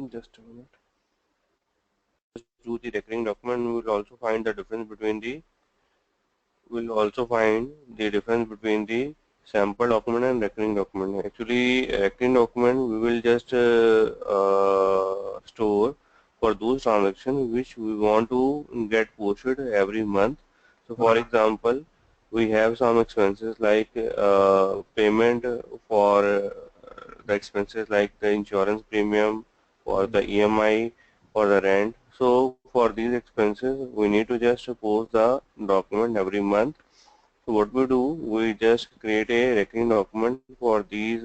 Just a minute. Just do the recurring document. We will also find the difference between the sample document and recurring document. Actually, recurring document we will just store for those transactions which we want to get posted every month. So, for example, we have some expenses like payment for the expenses like the insurance premium, or the EMI, or the rent. So, for these expenses, we need to just post the document every month. So what we do, we just create a recurring document for these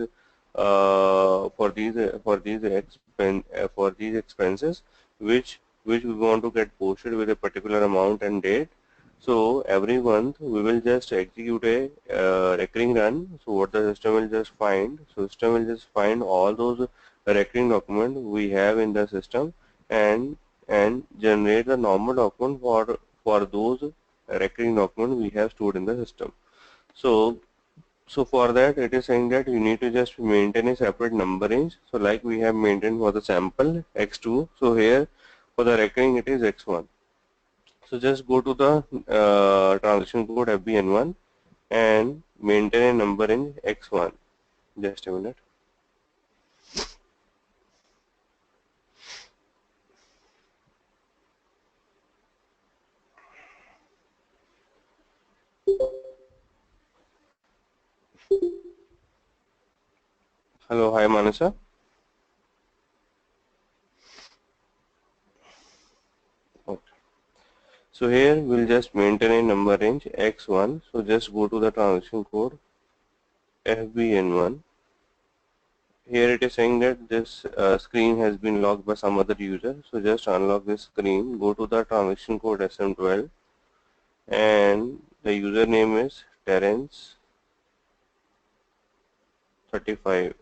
expenses which we want to get posted with a particular amount and date. So every month we will just execute a recurring run. So what the system will just find, so system will just find all those recurring documents we have in the system, and generate the normal document for those recurring document we have stored in the system. So for that, it is saying that you need to just maintain a separate number range. So like we have maintained for the sample x2. So here for the recurring it is x1. So just go to the transaction code FBN1 and maintain a number range x1. Just a minute. Hello, hi Manasa. Okay. So here we'll just maintain a number range x1. So just go to the transaction code FBN1. Here it is saying that this screen has been locked by some other user. So just unlock this screen, go to the transaction code SM12, and the username is Terence35.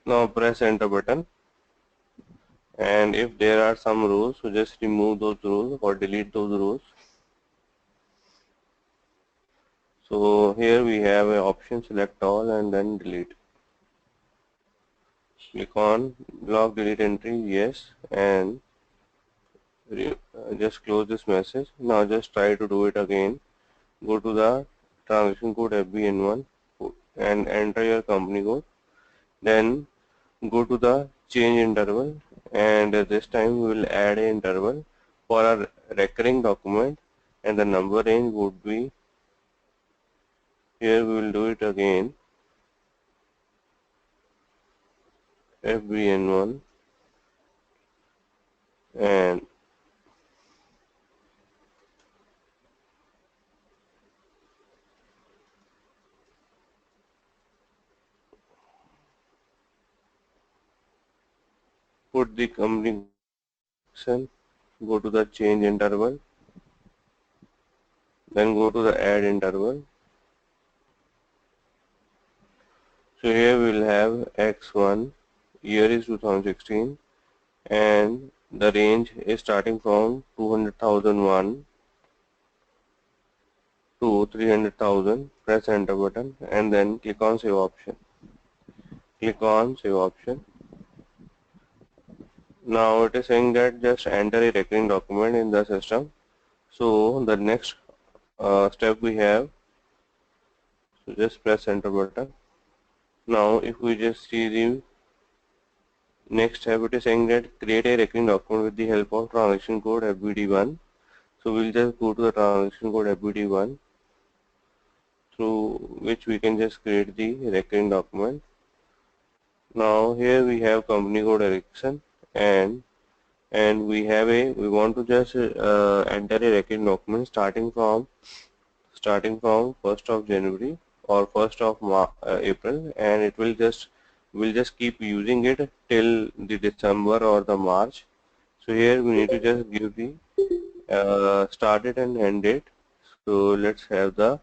Now press enter button, and if there are some rows, so just remove those rows or delete those rows. So here we have an option, select all and then delete. Click on log delete entry, yes, and just close this message. Now just try to do it again. Go to the transaction code FBN1 and enter your company code. Then go to the change interval, and this time we will add an interval for our recurring document, and the number range would be, here we will do it again, FBN1, and put the company section, go to the change interval, then go to the add interval. So here we will have X1, year is 2016, and the range is starting from 200,001 to 300,000. Press enter button and then click on save option. Click on save option. Now it is saying that just enter a recurring document in the system. So the next step we have, so just press enter button. Now if we just see the next step, it is saying that create a recurring document with the help of transaction code FBD1. So we'll just go to the transaction code FBD1, through which we can just create the recurring document. Now here we have company code Ericsson, and we want to just enter a recurring document starting from 1st of January or 1st of April, and it will just we'll just keep using it till the December or the March. So here we need to just give the start date and end date. So let's have the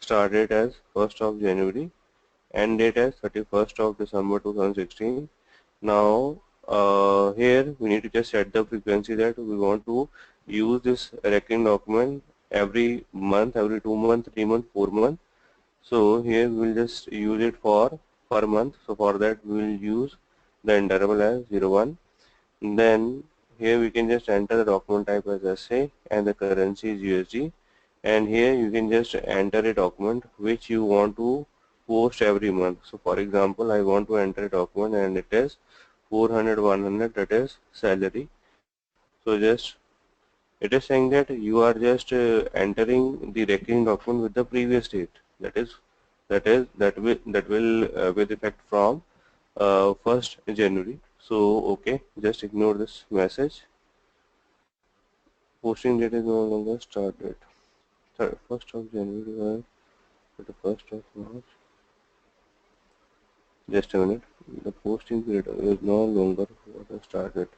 start date as 1st of January, end date as 31st of December 2016. Now here we need to just set the frequency that we want to use this recurring document every month, every 2 months, 3 months, 4 months. So here we will just use it for per month. So for that we will use the interval as 01. Then here we can just enter the document type as SA and the currency is USD. And here you can just enter a document which you want to post every month. So for example, I want to enter a document and it is 400 100, that is salary. So just it is saying that you are just entering the recurring document with the previous date. That will with effect from 1st January. So okay, just ignore this message. Posting date is no longer start date. 1st of January to the 1st of March. Just a minute. The posting period is no longer for the start date.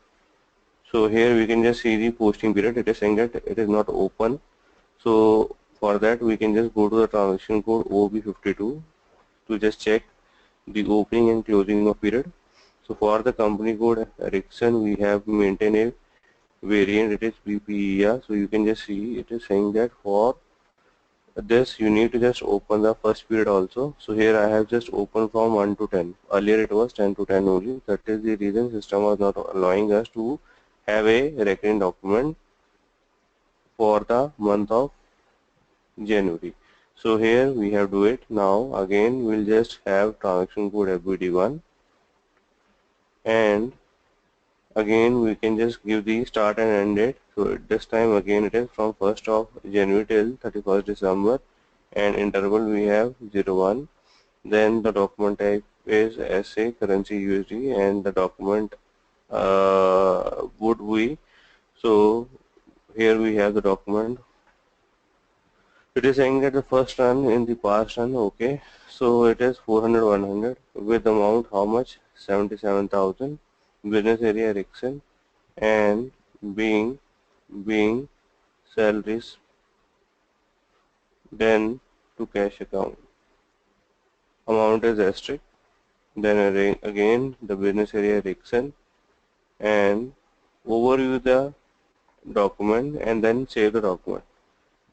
So here we can just see the posting period. It is saying that it is not open. So for that we can just go to the transaction code OB52 to just check the opening and closing of period. So for the company code Ericsson we have maintained a variant, it is BPER. So you can just see it is saying that for this you need to just open the first period also. So here I have just opened from 1 to 10. Earlier it was 10 to 10 only. That is the reason system was not allowing us to have a recurring document for the month of January. So here we have do it. Now again we'll just have transaction code FBD1 and again we can just give the start and end date. So this time again it is from 1st of January till 31st December and interval we have 01. Then the document type is SA currency USD and the document would be, so here we have the document. It is saying that the first run in the past run, okay, so it is 400 100 with amount how much, 77,000, business area Ericsson, and being salaries, then to cash account, amount is asterisk, then again the business area Ericsson, and overview the document and then save the document.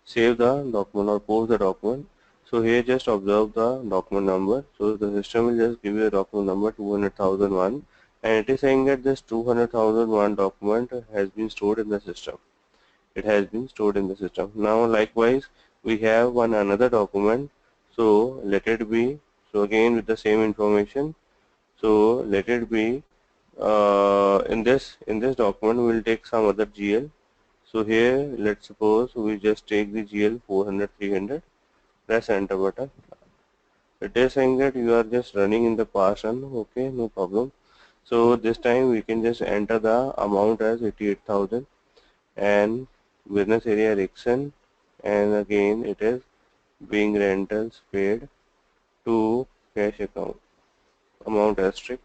Save the document or post the document. So here just observe the document number. So the system will just give you the document number 200,001 and it is saying that this 200,001 document has been stored in the system. It has been stored in the system. Now likewise we have one another document. So let it be, so again with the same information. So let it be in this document we will take some other GL. So here let's suppose we just take the GL 400 300, press enter button. It is saying that you are just running in the past run, okay, no problem. So this time we can just enter the amount as 88,000 and business area Ericsson, and again it is being rentals paid to cash account, amount asterisk,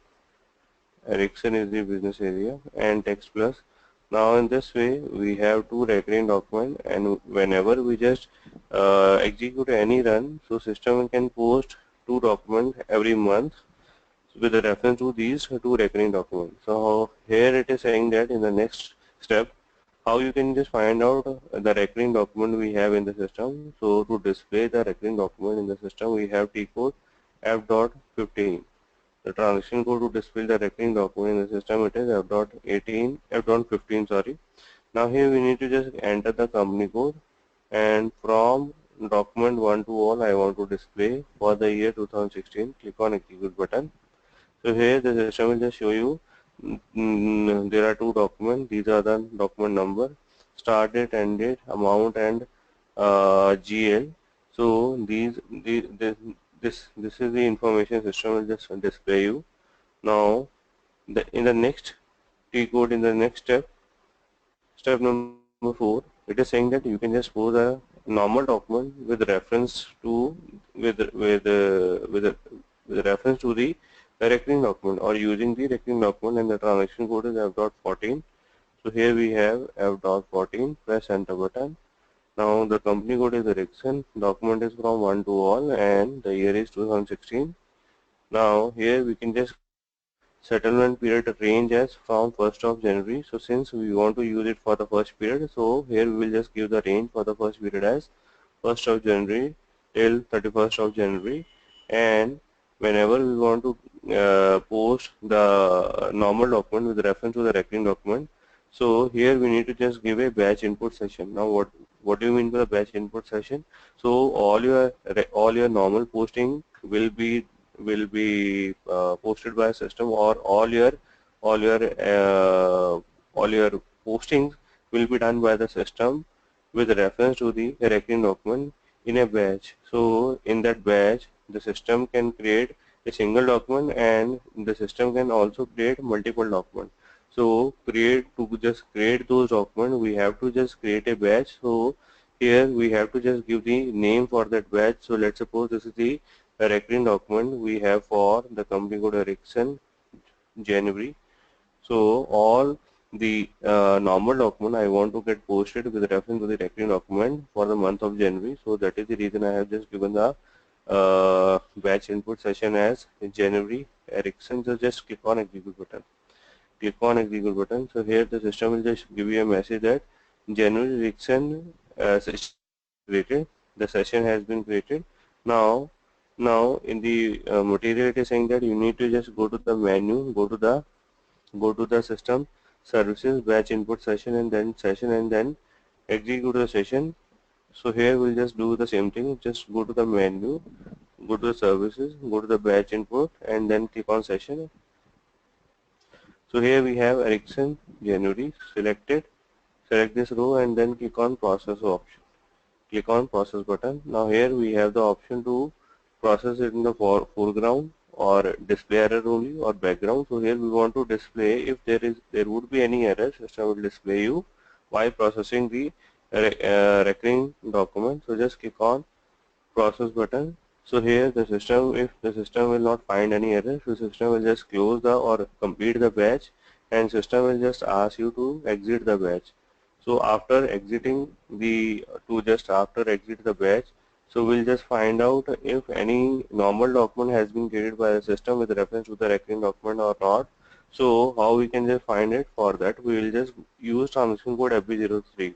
Ericsson is the business area and text plus. Now in this way we have two recurring documents and whenever we just execute any run, so system can post two documents every month with a reference to these two recurring documents. So here it is saying that in the next step how you can just find out the recurring document we have in the system. So to display the recurring document in the system we have T code F.15. The transaction code to display the recurring document in the system, it is F.15, sorry. Now here we need to just enter the company code and from document 1 to all I want to display for the year 2016. Click on execute button. So here the system will just show you there are two documents. These are the document number, start date, end date, amount and GL. So this is the information system will just display you. Now in the next T code, in the next step number 4, it is saying that you can just post a normal document with reference to with reference to the recurring document or using the recurring document, and the transaction code is F.14. So here we have F.14, press enter button. Now the company code is Ericsson, document is from 1 to all and the year is 2016. Now here we can just select settlement period range as from 1st of January. So since we want to use it for the first period, so here we will just give the range for the first period as 1st of January till 31st of January, and whenever we want to post the normal document with reference to the recurring document, so here we need to just give a batch input session. Now what do you mean by the batch input session? So all your normal posting will be posted by a system, or uh, all your postings will be done by the system with reference to the recurring document in a batch. So in that batch, the system can create a single document, and the system can also create multiple documents. So to just create those documents, we have to just create a batch. So here we have to just give the name for that batch. So let's suppose this is the recurring document we have for the company code Ericsson January. So all the normal document I want to get posted with reference to the recurring document for the month of January. So that is the reason I have just given the batch input session as January Ericsson. So just click on execute button. Click on execute button. So here the system will just give you a message that January Ericsson session created. The session has been created. Now, now in the material it is saying that you need to just go to the menu, go to the system services batch input session and then execute the session. So here we'll just do the same thing. Just go to the menu, go to the services, go to the batch input, and then click on session. So here we have Ericsson January selected. Select this row and then click on process option. Click on process button. Now here we have the option to process it in the foreground or display error only or background. So here we want to display if there would be any error, system will display you while processing the recurring document. So just click on process button. So here the system, if the system will not find any error, so system will just close the or complete the batch, and system will just ask you to exit the batch. So after exiting after exit the batch, so we'll just find out if any normal document has been created by the system with reference to the recurring document or not. So how we can just find it? For that we will just use transaction code FB03.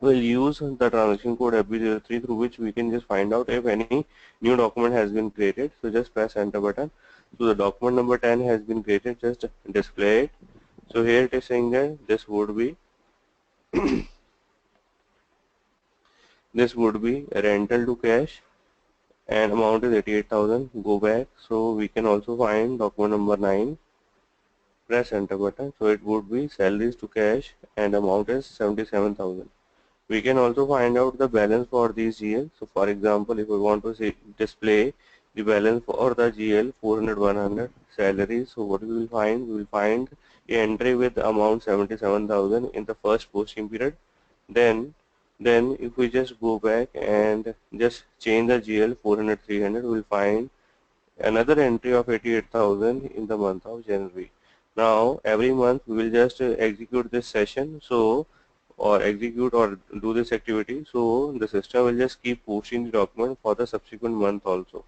We'll use the transaction code FB03 through which we can just find out if any new document has been created. So just press enter button. So the document number 10 has been created, just display it. So here it is saying that this would be rental to cash and amount is 88,000. Go back. So we can also find document number 9. Press enter button. So it would be salaries to cash and amount is 77,000. We can also find out the balance for these GL. So for example, if we want to display the balance for the GL 400 100 salaries, so what we will find? We will find a entry with amount 77,000 in the first posting period. Then if we just go back and just change the GL 400 300, we will find another entry of 88,000 in the month of January. Now every month we will just execute this session, so or execute or do this activity, so the system will just keep posting the document for the subsequent month also.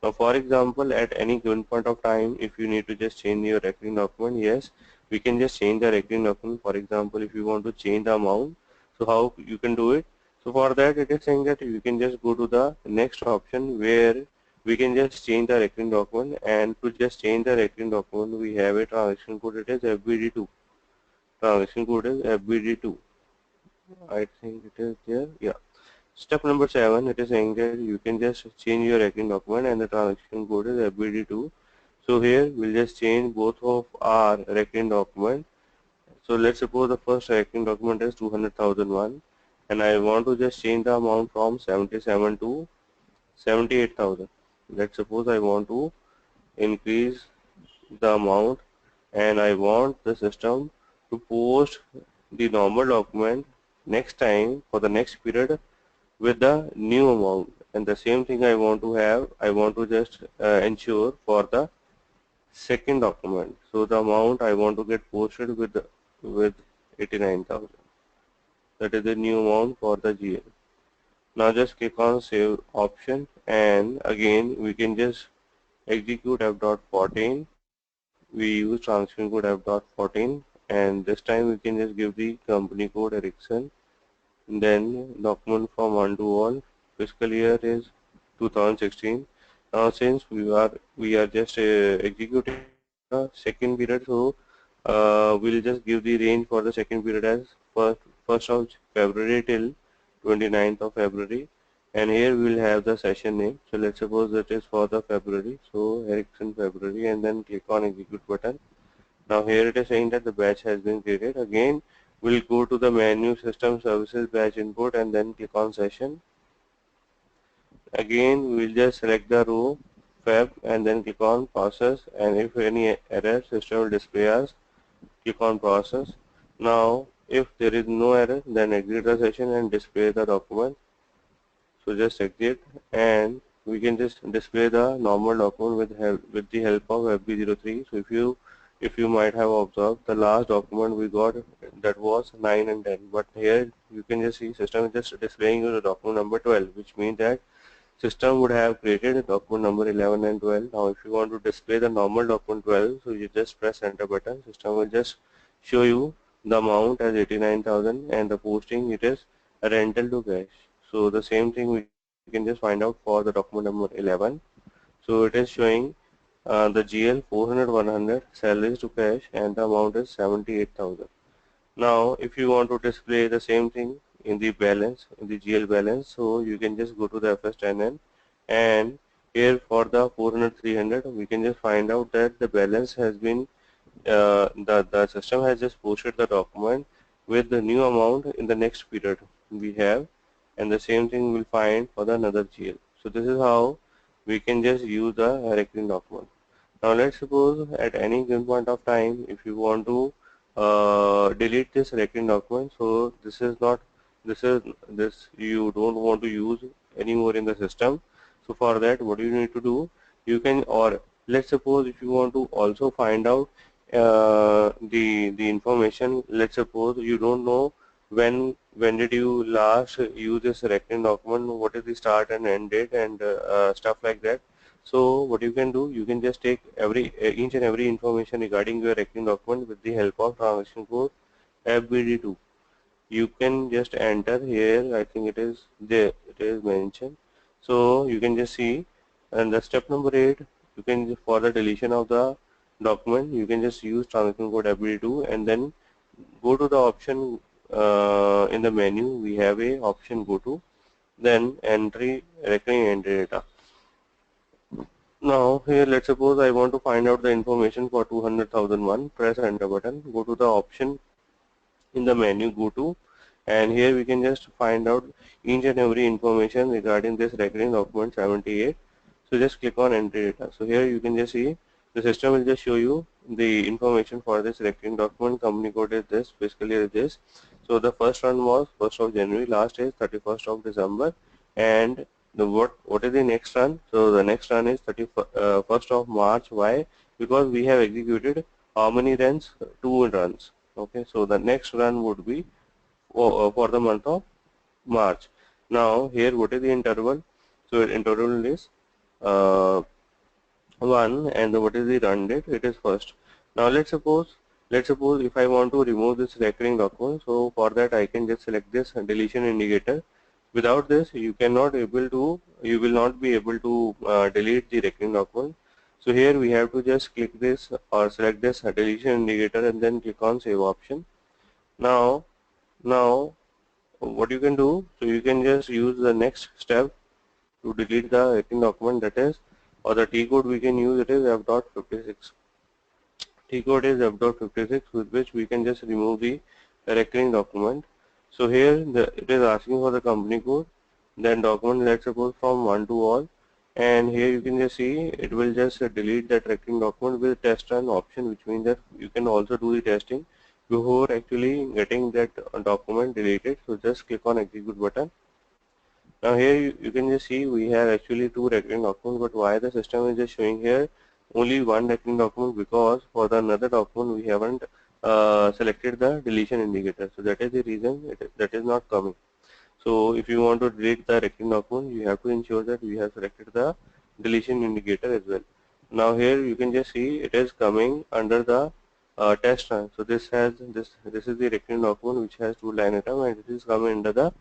Now for example, at any given point of time, if you need to just change your recurring document, yes, we can just change the recurring document. For example, if you want to change the amount, so how you can do it? So for that it is saying that you can just go to the next option where we can just change the recurring document, and to just change the recurring document we have a transaction code, it is FBD2. Transaction code is FBD2. I think it is there. Yeah. Step number 7, it is saying that you can just change your recurring document and the transaction code is FBD2. So here we'll just change both of our recurring document. So let's suppose the first recurring document is 200,001 and I want to just change the amount from 77 to 78,000. Let's suppose I want to increase the amount and I want the system to post the normal document next time for the next period with the new amount, and the same thing I want to just ensure for the second document. So the amount I want to get posted with 89,000. That is the new amount for the GL. Now just click on save option and again we can just execute F.14. we use transaction code F.14, and this time we can just give the company code Ericsson. Then document from 1 to all. Fiscal year is 2016. Now since we are just executing for the second period, so we'll just give the range for the second period as first of February till 29th of February, and here we will have the session name. So let's suppose that is for the February, so Ericsson February, and then click on execute button. Now here it is saying that the batch has been created. Again, we'll go to the menu system services batch input and then click on session. Again, we'll just select the row fab and then click on process, and if any error, system will display us. Click on process. Now if there is no error, then exit the session and display the document. So just exit, and we can just display the normal document with the help of FB03. So if you might have observed, the last document we got, that was 9 and 10, but here you can just see system is just displaying you the document number 12, which means that system would have created a document number 11 and 12. Now if you want to display the normal document 12, so you just press enter button. System will just show you the amount as 89,000, and the posting it is a rental to cash. So the same thing we can just find out for the document number 11. So it is showing the GL 400 100 salaries to cash, and the amount is 78,000. Now if you want to display the same thing in the balance, in the GL balance, so you can just go to the FS10N, and here for the 400 300 we can just find out that the balance has been the system has just posted the document with the new amount in the next period we have, and the same thing we'll find for the another GL. So this is how we can just use the recurring document. Now let's suppose at any given point of time, if you want to delete this recurring document, so this you don't want to use anymore in the system. So for that, what you need to do, you can, or let's suppose if you want to also find out the information. Let's suppose you don't know when did you last use this recurring document, what is the start and end date, and stuff like that. So what you can do, you can just take each and every information regarding your recurring document with the help of transaction code FBD2. You can just enter here, I think it is there, it is mentioned. So you can just see, and the step number 8, you can, for the deletion of the document, you can just use transaction code FBD2, and then go to the option in the menu. We have a option go to, then entry recurring entry data. Now here let's suppose I want to find out the information for 200,001. Press enter button, go to the option in the menu, go to, and here we can just find out each and every information regarding this recurring document 78. So just click on entry data. So here you can just see the system will just show you the information for this recurring document. Company code is this, fiscal year is this. So the first run was 1st of January, last is 31st of December, and the what is the next run? So the next run is 31st of March. Why? Because we have executed how many runs? 2 runs. Okay, so the next run would be for the month of March. Now here what is the interval? So interval is 1, and what is the run date? It is first. Now let's suppose if I want to remove this recurring document, so for that I can just select this deletion indicator. Without this you will not be able to delete the recurring document. So here we have to just click this or select this deletion indicator and then click on save option. Now what you can do, so you can just use the next step to delete the recurring document, that is, or the T code we can use, it is F.56. T code is F.56, with which we can just remove the recurring document. So here it is asking for the company code, then document, let's suppose from 1 to all, and here you can just see it will just delete that recurring document with test run option, which means that you can also do the testing before actually getting that document deleted. So just click on execute button. Now here you can just see we have actually 2 recurring documents, but why the system is just showing here only 1 recurring document? Because for the another document we haven't selected the deletion indicator, so that is the reason that is not coming. So if you want to delete the recurring document, you have to ensure that we have selected the deletion indicator as well. Now here you can just see it is coming under the test run. So this is the recurring document which has two line item and it is coming under the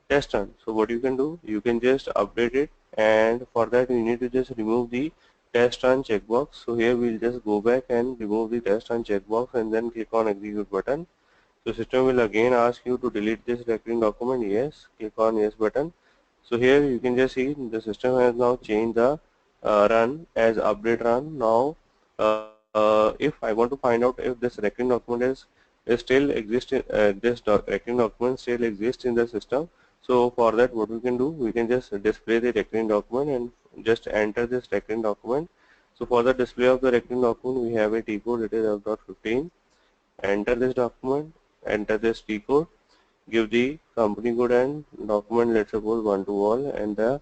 test run. So what you can do, you can just update it, and for that you need to just remove the test run checkbox. So here we'll just go back and remove the test run checkbox and then click on execute button. So system will again ask you to delete this recurring document. Yes, click on yes button. So here you can just see the system has now changed the run as update run. Now if I want to find out if this recurring document is still exists in, recurring document still exists in the system. So for that what we can do, we can just display the recurring document and just enter this recurring document. So for the display of the recurring document we have a T code, it is F.15. Enter this document, enter this T code, give the company code and document, let's suppose one to all, and the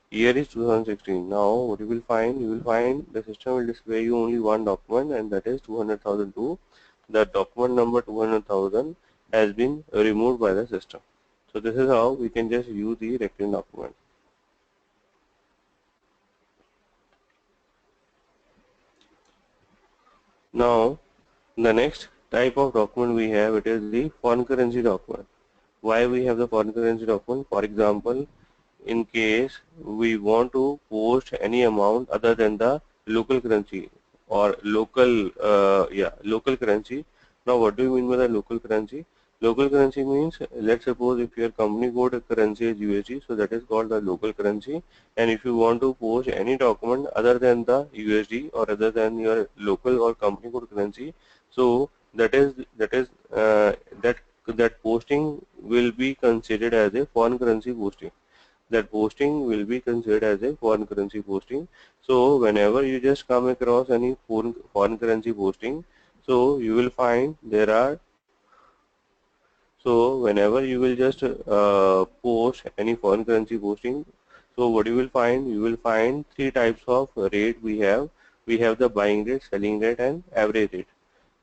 year is 2016. Now what you will find the system will display you only one document, and that is 200,002. The document number 200,000 has been removed by the system. So this is how we can just use the recurring document. Now the next type of document we have, it is the foreign currency document. Why we have the foreign currency document? For example, in case we want to post any amount other than the local currency or local currency. Now what do you mean by the local currency? Local currency means, let's suppose if your company code currency is USD, so that is called the local currency. And if you want to post any document other than the USD or other than your local or company code currency, so that that posting will be considered as a foreign currency posting. That posting will be considered as a foreign currency posting. So whenever you just come across any foreign currency posting, so you will find there are, so whenever you will just post any foreign currency posting, so what you will find three types of rate we have. We have the buying rate, selling rate and average rate.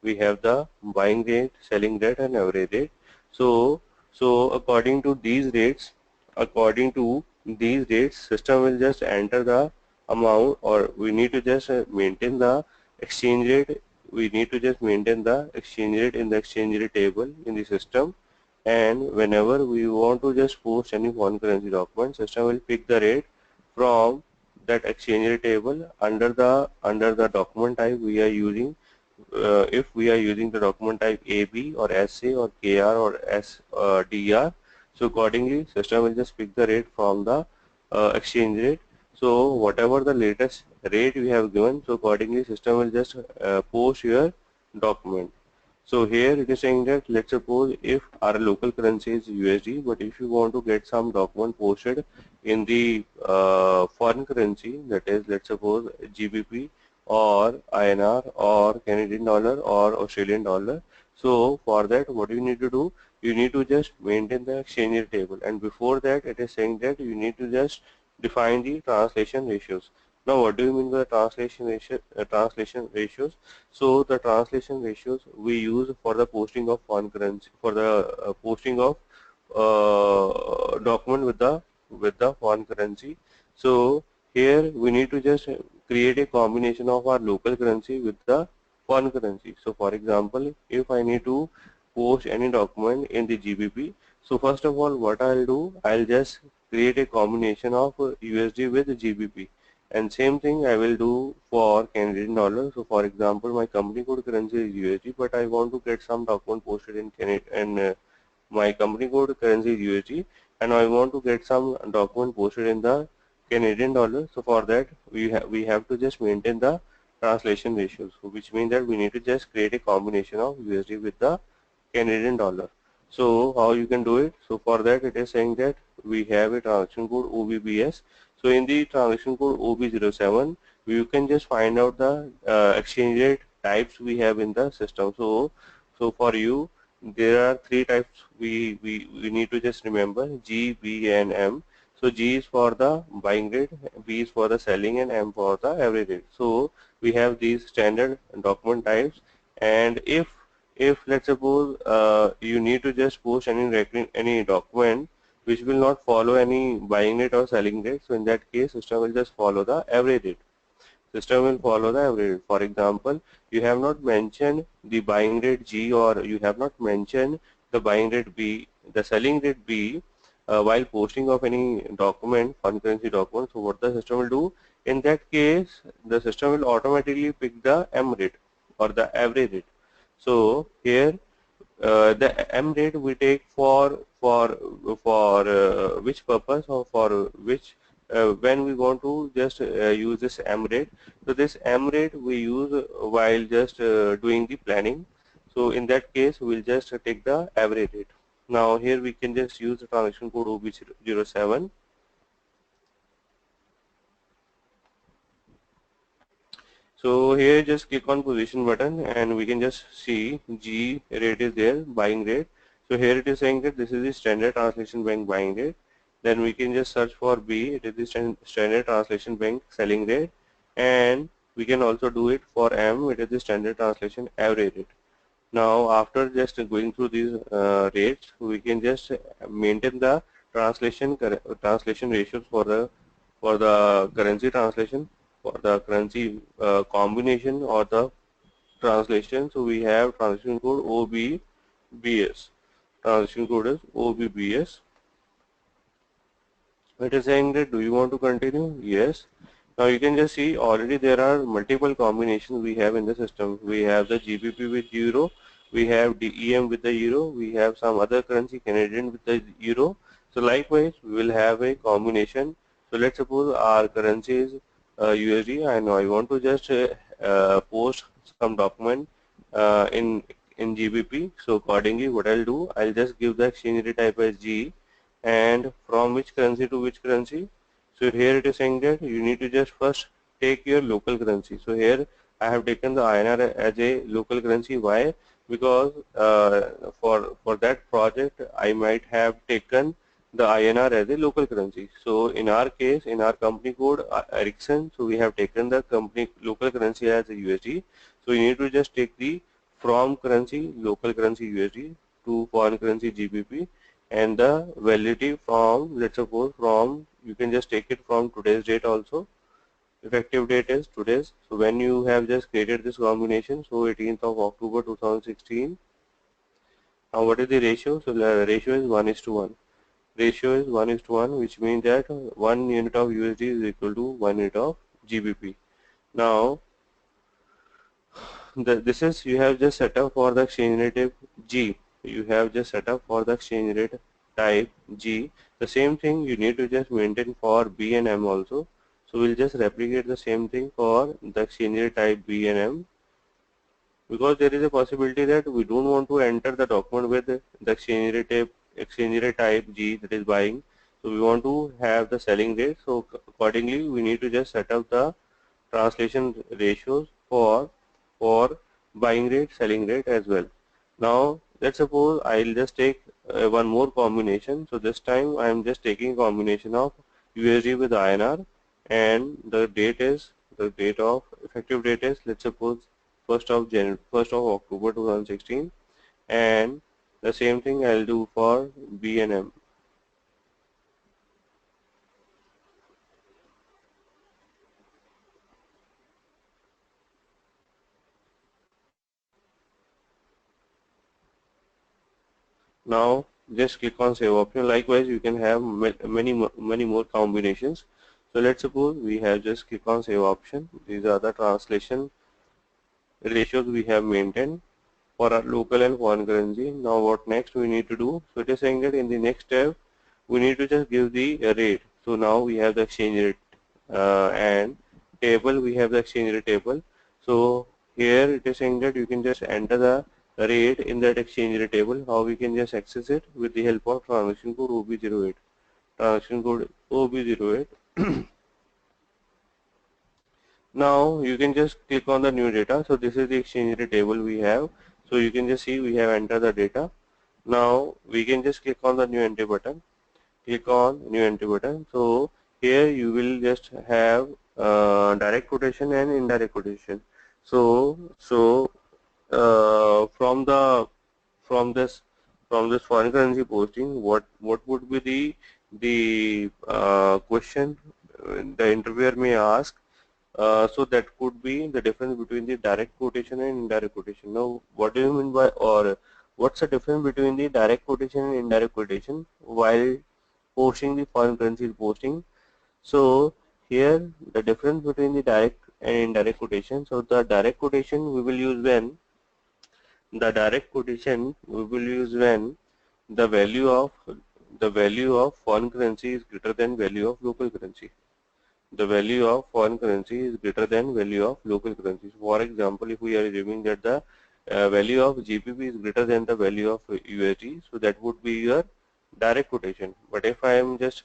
We have the buying rate, selling rate and average rate. So, so according to these rates, system will just enter the amount, or we need to just maintain the exchange rate. We need to just maintain the exchange rate in the exchange rate table in the system. And whenever we want to just post any foreign currency document, system will pick the rate from that exchange rate table under the document type we are using. If we are using the document type AB or SA or KR or SDR, so accordingly system will just pick the rate from the exchange rate. So whatever the latest rate we have given, so accordingly system will just post your document. So here it is saying that, let's suppose if our local currency is USD, but if you want to get some document posted in the foreign currency, that is, let's suppose GBP or INR or Canadian dollar or Australian dollar. So for that what you need to do, you need to just maintain the exchange rate table, and before that it is saying that you need to just define the translation ratios. Now what do you mean by translation ratios? So the translation ratios we use for the posting of foreign currency, for the posting of document with the foreign currency. So here we need to just create a combination of our local currency with the foreign currency. So for example, if I need to post any document in the GBP, so first of all what I'll do, I'll just create a combination of USD with GBP, and same thing I will do for Canadian dollar. So for example, my company code currency is USD, but I want to get some document posted in Canadian, and my company code currency is USD, and I want to get some document posted in the Canadian dollar. So for that we have to just maintain the translation ratios, so which means that we need to just create a combination of USD with the Canadian dollar. So how you can do it? So for that it is saying that we have a transaction code OBBS. So in the transaction code OB07, you can just find out the exchange rate types we have in the system. So for you, there are three types we need to just remember: G, B, and M. So G is for the buying rate, B is for the selling, and M for the average rate. So we have these standard document types, and if let's suppose you need to just post any document which will not follow any buying rate or selling rate, so in that case system will just follow the average rate. system will follow the average rate. For example, you have not mentioned the buying rate G, or you have not mentioned the buying rate B, the selling rate B, while posting of any document, foreign currency document. So what the system will do? In that case, the system will automatically pick the M rate or the average rate. So here the M rate we take for which purpose, or for which when we want to just use this M rate. So this M rate we use while just doing the planning. So in that case we'll just take the average rate. Now here we can just use the transaction code OB07. So here just click on position button and we can just see G rate is there, buying rate. So here it is saying that this is the standard translation bank buying rate. Then we can just search for B, it is the standard translation bank selling rate, and we can also do it for M, it is the standard translation average rate. Now after just going through these rates, we can just maintain the translation ratios for the currency translation, for the currency combination or the translation. So we have transaction code OBBS. Transaction code is OBBS. It is saying that do you want to continue? Yes. Now you can just see already there are multiple combinations we have in the system. We have the GBP with Euro, we have DEM with the Euro, we have some other currency Canadian with the Euro. So likewise we will have a combination. So let's suppose our currency is USD and I want to just post some document in GBP. So accordingly what I'll do, I'll just give the exchange rate type as G, and from which currency to which currency. So here it is saying that you need to just first take your local currency. So here I have taken the INR as a local currency. Why? Because for that project I might have taken the INR as a local currency. So in our case, in our company code Ericsson, so we have taken the company local currency as a USD. So you need to just take the from currency local currency USD to foreign currency GBP, and the validity from, let's suppose from, you can just take it from today's date also. Effective date is today's. So when you have just created this combination, so 18th of October 2016. Now what is the ratio? So the ratio is 1:1. Ratio is 1:1, which means that 1 unit of USD is equal to 1 unit of GBP. Now this is you have just set up for the exchange rate type G. You have just set up for the exchange rate type G. The same thing you need to just maintain for B and M also. So we'll just replicate the same thing for the exchange rate type B and M, because there is a possibility that we don't want to enter the document with the exchange rate type G, that is buying. So we want to have the selling rate. So accordingly we need to just set up the translation ratios for buying rate, selling rate as well. Now let's suppose I'll just take one more combination. So this time I am just taking combination of USD with INR, and the date is, the date of effective date is, let's suppose 1st of October 2016, and the same thing I'll do for B and M. Now just click on save option. Likewise you can have many more combinations. So let's suppose we have just click on save option. These are the translation ratios we have maintained for our local and foreign currency. Now what next we need to do? So it is saying that in the next step we need to just give the rate. So now we have the exchange rate and table, we have the exchange rate table. So here it is saying that you can just enter the rate in that exchange rate table. How we can just access it? With the help of transaction code OB08. Transaction code OB08. Now you can just click on the new data. So this is the exchange rate table we have. So you can just see we have entered the data. Now we can just click on the new entry button. Click on new entry button. So here you will just have direct quotation and indirect quotation. So from this foreign currency posting, what would be the question the interviewer may ask? So that could be the difference between the direct quotation and indirect quotation. Now, what do you mean by, or what's the difference between the direct quotation and indirect quotation while posting the foreign currency posting? So here the difference between the direct and indirect quotation. So the direct quotation we will use when the value of foreign currency is greater than value of local currency. The value of foreign currency is greater than value of local currency. For example, if we are assuming that the value of GBP is greater than the value of USD, so that would be your direct quotation. But if I am just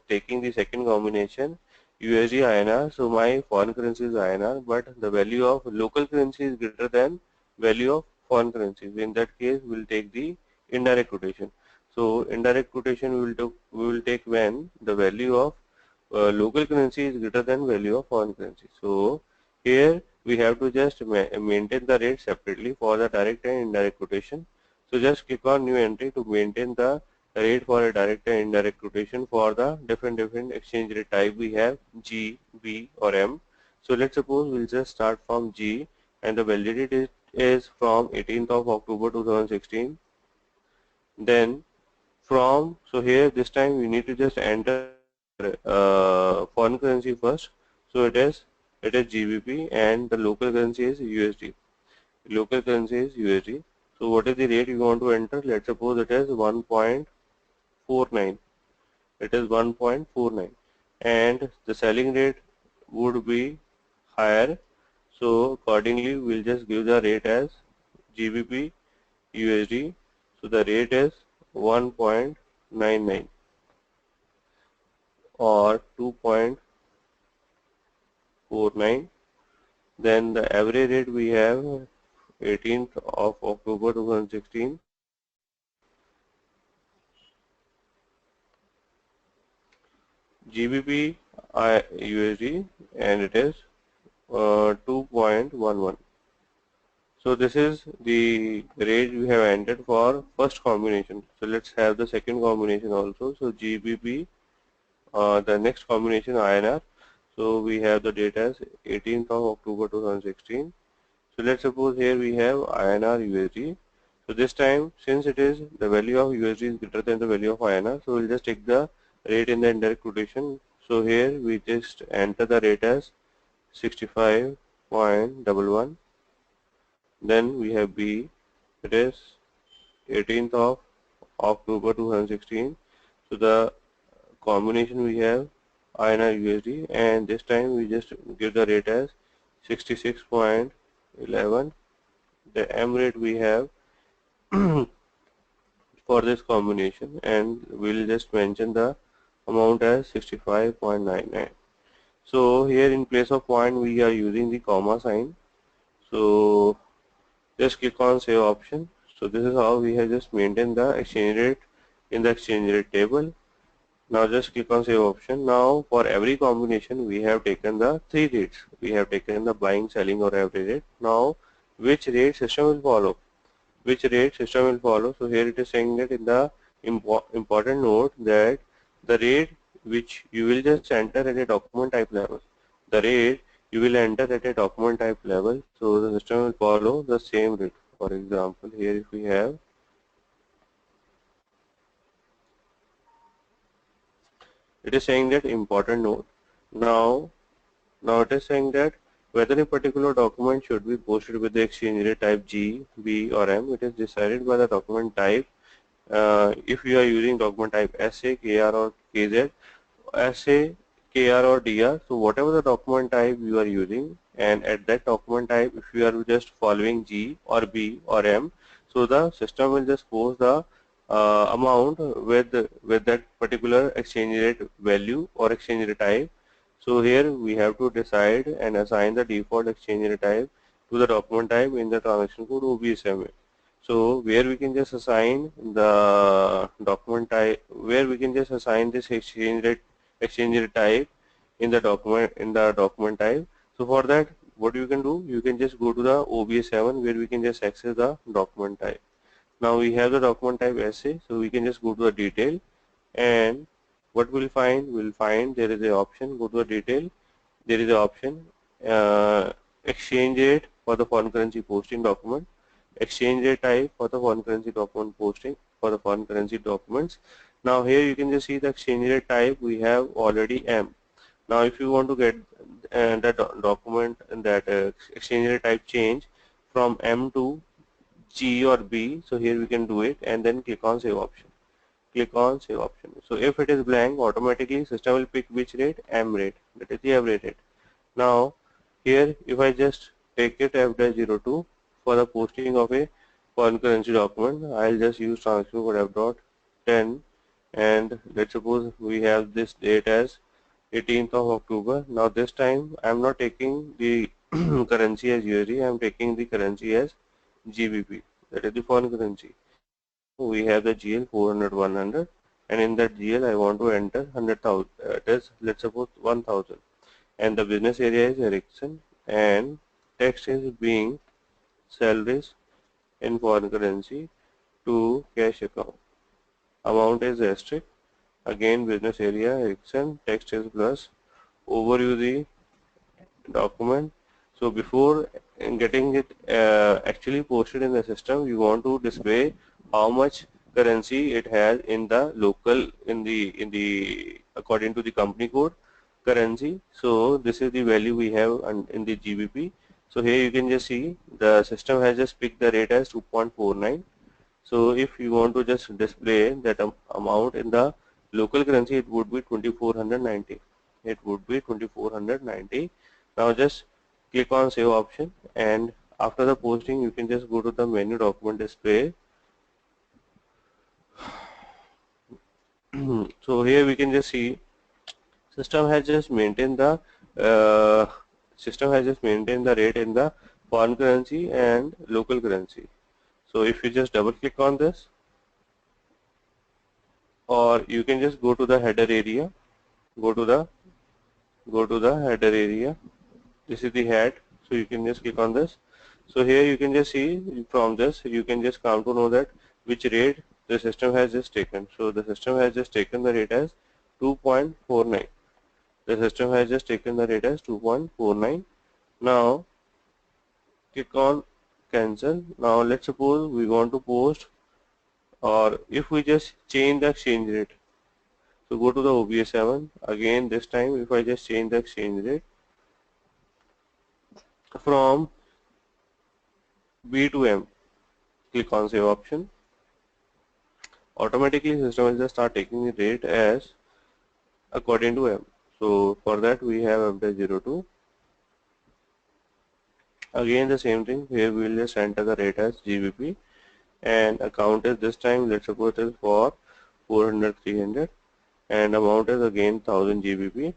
taking the second combination USD INR, so my foreign currency is INR, but the value of local currency is greater than value of foreign currency. In that case, we will take the indirect quotation. So indirect quotation we will take when the value of local currency is greater than value of foreign currency. So here we have to just maintain the rate separately for the direct and indirect quotation. So just click on new entry to maintain the rate for a direct and indirect quotation for the different exchange rate type. We have G, B or M. So let's suppose we'll just start from G, and the validity is from 18th of October 2016. Then so here this time we need to just enter foreign currency first. So it is GBP and the local currency is USD. Local currency is USD. So what is the rate you want to enter? Let's suppose it is 1.49. It is 1.49, and the selling rate would be higher. So accordingly, we'll just give the rate as GBP USD. So the rate is 1.99 or 2.49. Then the average rate we have 18th of October 2016. GBP USD, and it is 2.11. So this is the rate we have entered for first combination. So let's have the second combination also. So GBP, the next combination INR. So we have the data as 18th of October 2016. So let's suppose here we have INR USD. So this time, since it is the value of USD is greater than the value of INR, so we'll just take the rate in the indirect quotation. So here we just enter the rate as 65.11. Then we have B, it is 18th of October 2016. So the combination we have INR USD, and this time we just give the rate as 66.11. The M rate we have for this combination, and we'll just mention the amount as 65.99. So here in place of point we are using the comma sign. So just click on save option. So this is how we have just maintained the exchange rate in the exchange rate table. Now just click on save option. Now for every combination we have taken the three rates. We have taken the buying, selling or average rate. Now which rate system will follow? Which rate system will follow? So here it is saying that in the important note that the rate which you will just enter at a document type level. The rate you will enter at a document type level. So the system will follow the same rate. For example, here if we have, it is saying that important note. Now it is saying that whether a particular document should be posted with the exchange rate type G, B or M, it is decided by the document type. If you are using document type SA, KR or KZ, SA, KR or DR, so whatever the document type you are using, and at that document type if you are just following G or B or M, so the system will just post the amount with that particular exchange rate value or exchange rate type. So here we have to decide and assign the default exchange rate type to the document type in the transaction code OBSMA. So where we can just assign the document type, where we can just assign this exchange rate type in the document type. So for that, what you can do, you can just go to the OBS7 where we can just access the document type. Now we have the document type SA, so we can just go to the detail, and what we'll find there is a option. Go to the detail, there is an option exchange rate for the foreign currency posting document, exchange rate type for the foreign currency document posting for the foreign currency documents. Now here you can just see the exchange rate type we have already M. Now if you want to get that document and that exchange rate type change from M to G or B, so here we can do it and then click on save option. Click on save option. So if it is blank, automatically system will pick which rate? M rate, that is the average rate. Now here if I just take it F-02 for the posting of a foreign currency document, I'll just use transaction code F.10 and let's suppose we have this date as 18th of October. Now this time I'm not taking the currency as USD, I'm taking the currency as GBP, that is the foreign currency. Now we have the GL 400 100 and in that GL I want to enter 100,000, it is let's suppose 1000 and the business area is Ericsson and text is being salaries in foreign currency to cash account. Amount is asterisk, again business area Ericsson, text is plus, overview the document. So before getting it actually posted in the system, you want to display how much currency it has in the local in the according to the company code currency. So this is the value we have in the GBP. So here you can just see the system has just picked the rate as 2.49. So if you want to just display that amount in the local currency, it would be 2490. It would be 2490. Now just click on save option and after the posting you can just go to the menu document display. So here we can just see system has just maintained the uh, rate in the foreign currency and local currency. So if you just double click on this, or you can just go to the header area, go to the header area. This is the head, so you can just click on this. So here you can just see from this you can just come to know that which rate the system has just taken. So the system has just taken the rate as 2.49. The system has just taken the rate as 2.49. Now click on cancel. Now let's suppose we want to post, or if we just change the exchange rate. So go to the OBS 7 again. This time if I just change the exchange rate from B to M, click on save option, automatically system will just start taking the rate as according to M. So for that we have F-02. Again the same thing, here we will just enter the rate as GBP and account is this time let's suppose it is for 400 300 and amount is again 1000 GBP.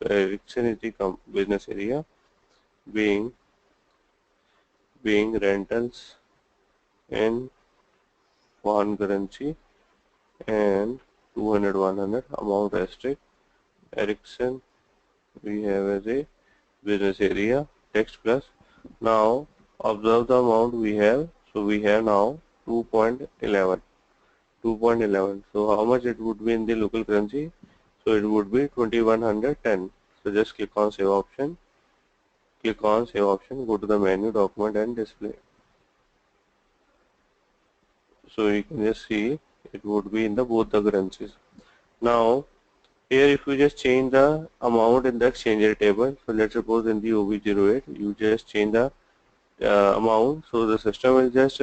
Ericsson is the business area, being rentals in foreign currency and 200 100 amount asterisk. Ericsson we have as a business area, text plus. Now observe the amount we have. So we have now 2.11. 2.11. So how much it would be in the local currency? So it would be 2110. So just click on save option. Click on save option. Go to the menu, document and display. So you can just see it would be in the both the currencies. Now here if you just change the amount in the exchange rate table, so let's suppose in the OB08 you just change the amount, so the system will just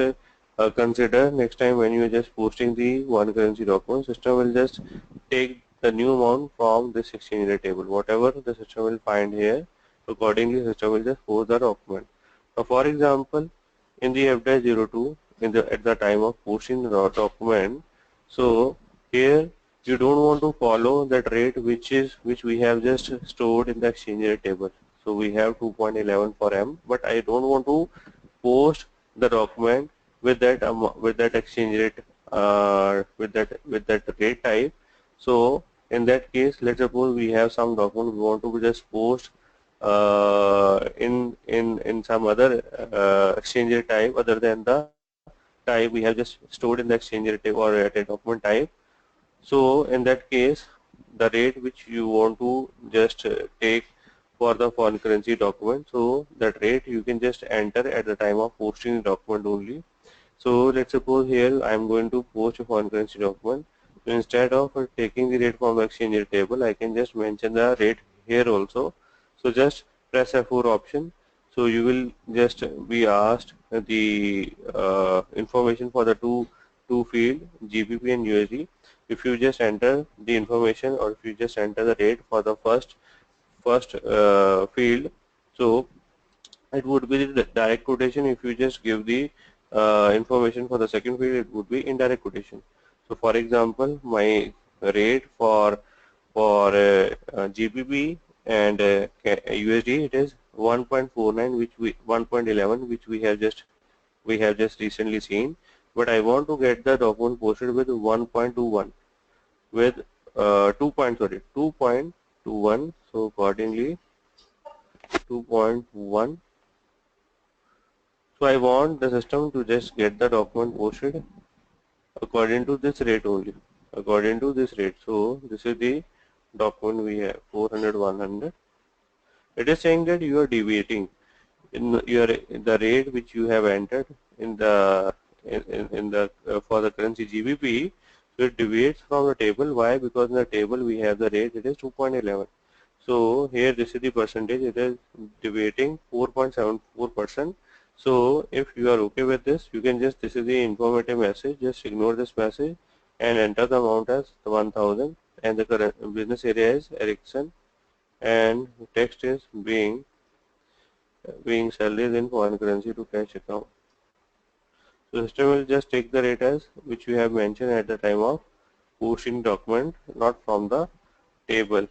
consider next time when you are just posting the one currency document, system will just take the new amount from this exchange rate table. Whatever the system will find here, accordingly system will just post the document. Now for example, in the F-02 at the time of posting the document, so here you don't want to follow that rate which we have just stored in the exchange rate table. So we have 2.11 for M, but I don't want to post the document with that exchange rate with that rate type. So in that case, let's suppose we have some document we want to just post in some other exchange rate type other than the type we have just stored in the exchange rate type or at a document type. So in that case, the rate which you want to just take for the foreign currency document. So that rate you can just enter at the time of posting the document only. So let's suppose here I am going to post a foreign currency document. So instead of taking the rate from the exchange table, I can just mention the rate here also. So just press F4 option. So you will just be asked the information for the two field GBP and USD. If you just enter the information, or if you just enter the rate for the first field, so it would be the direct quotation. If you just give the information for the second field, it would be indirect quotation. So for example, my rate for GBP and USD, it is 1.49, which we 1.11, which we have just recently seen. But I want to get the document posted with 1.21, with 2.21. So accordingly 2.1. So I want the system to just get the document posted according to this rate only, according to this rate. So this is the document we have, 400, 100. It is saying that you are deviating in your the rate which you have entered in the for the currency GBP. So it deviates from the table. Why? Because in the table we have the rate, it is 2.11. So here this is the percentage, it is deviating 4.74%. So if you are okay with this, you can just, this is the informative message, just ignore this message and enter the amount as 1000, and the current business area is Ericsson, and text is being salaries in foreign currency to cash account. So system will just take the rate as which we have mentioned at the time of posting document, not from the table.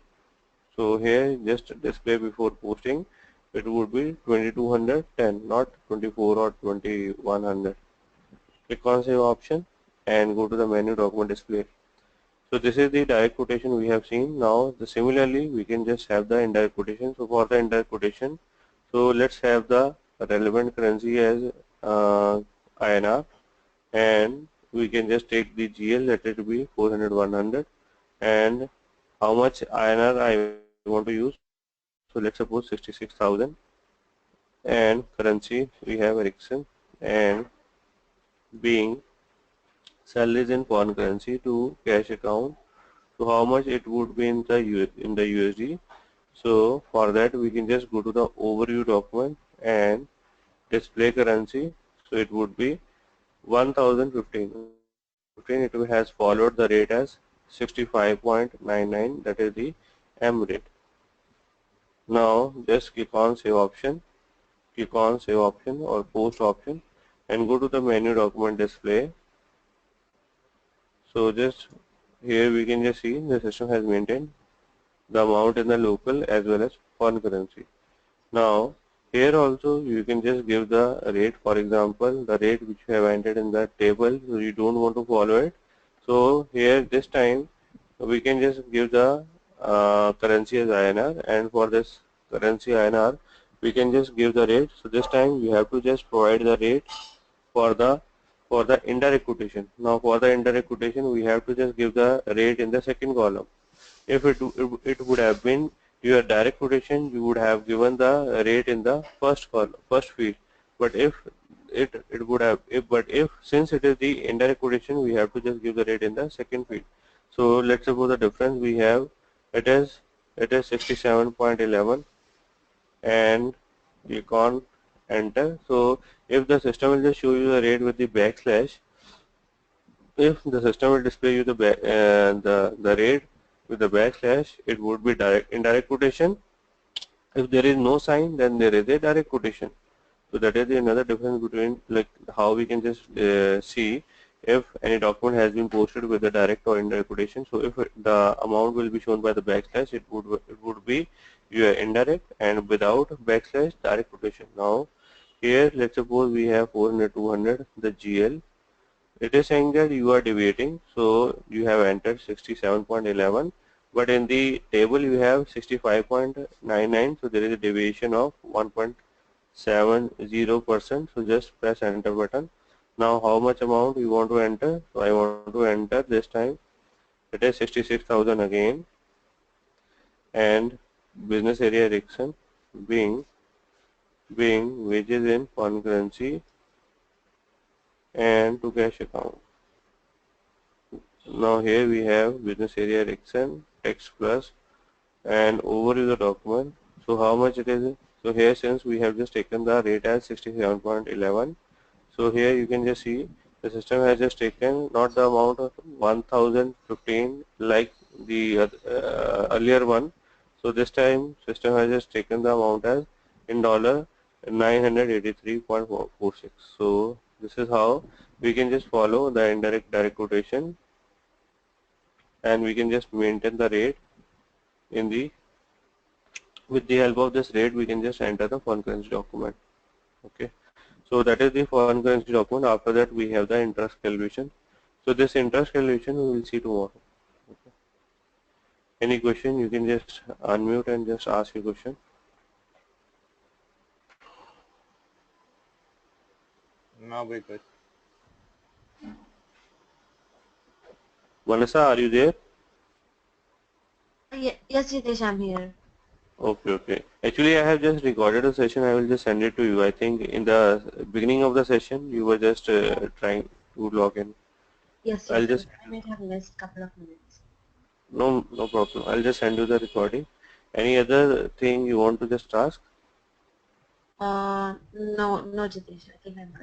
So here just display before posting, it would be 2210, not 24 or 2100. Click on save option and go to the menu document display. So this is the direct quotation we have seen. Now similarly we can just have the indirect quotation. So for the indirect quotation, so let's have the relevant currency as INR, and we can just take the GL, let it be 400, 100, and how much INR I want to use. So let's suppose 66,000, and currency we have Ericsson, and being salaries in foreign currency to cash account. So how much it would be in the USD. So for that we can just go to the overview document and display currency. So it would be 1015. It has followed the rate as 65.99, that is the M rate. Now just click on save option, or post option, and go to the menu document display. So just here we can just see the system has maintained the amount in the local as well as foreign currency. Now here also you can just give the rate, for example the rate which you have entered in the table, so you don't want to follow it. So here this time we can just give the currency as INR, and for this currency INR we can just give the rate. So this time you have to just provide the rate for the indirect quotation. Now for the indirect quotation we have to just give the rate in the second column. If it would have been your direct quotation, you would have given the rate in the first column, first field. But if it would have, if since it is the indirect quotation, we have to just give the rate in the second field. So let's suppose the difference we have, it is 67.11, and click on enter. So if the system will just show you the rate with the backslash, if the system will display you the rate with the backslash, it would be indirect quotation. If there is no sign, then there is a direct quotation. So that is another difference between, like, how we can just see if any document has been posted with the direct or indirect quotation. So if the amount will be shown by the backslash, it would be your indirect, and without backslash, direct quotation. Now here let's suppose we have 400, 200, the GL. It is saying that you are deviating, so you have entered 67.11, but in the table you have 65.99, so there is a deviation of 1.70%. So just press enter button. Now how much amount you want to enter? So I want to enter this time, it is 66,000 again, and business area erection being wages in foreign currency and to cash account. Now here we have business area erection text plus and overview the document. So how much it is? So here since we have just taken the rate as 67.11, so here you can just see the system has just taken not the amount of 1015 like the earlier one. So this time system has just taken the amount as in dollar 983.46. So this is how we can just follow the indirect direct quotation, and we can just maintain the rate in the with the help of this rate we can just enter the foreign currency document. Okay, so that is the foreign currency document. After that we have the interest calculation. So this interest calculation we will see tomorrow. Okay. Any question you can just unmute and just ask your question. No, we're good. Vanessa, are you there? Yes, Jitesh, I'm here. Okay, okay. Actually, I have just recorded a session. I will just send it to you. I think in the beginning of the session, you were just trying to log in. Yes, I'll yes, yes. just I might have missed a couple of minutes. no problem. I'll just send you the recording. Any other thing you want to just ask? No, no, Jitesh. I think I'm good.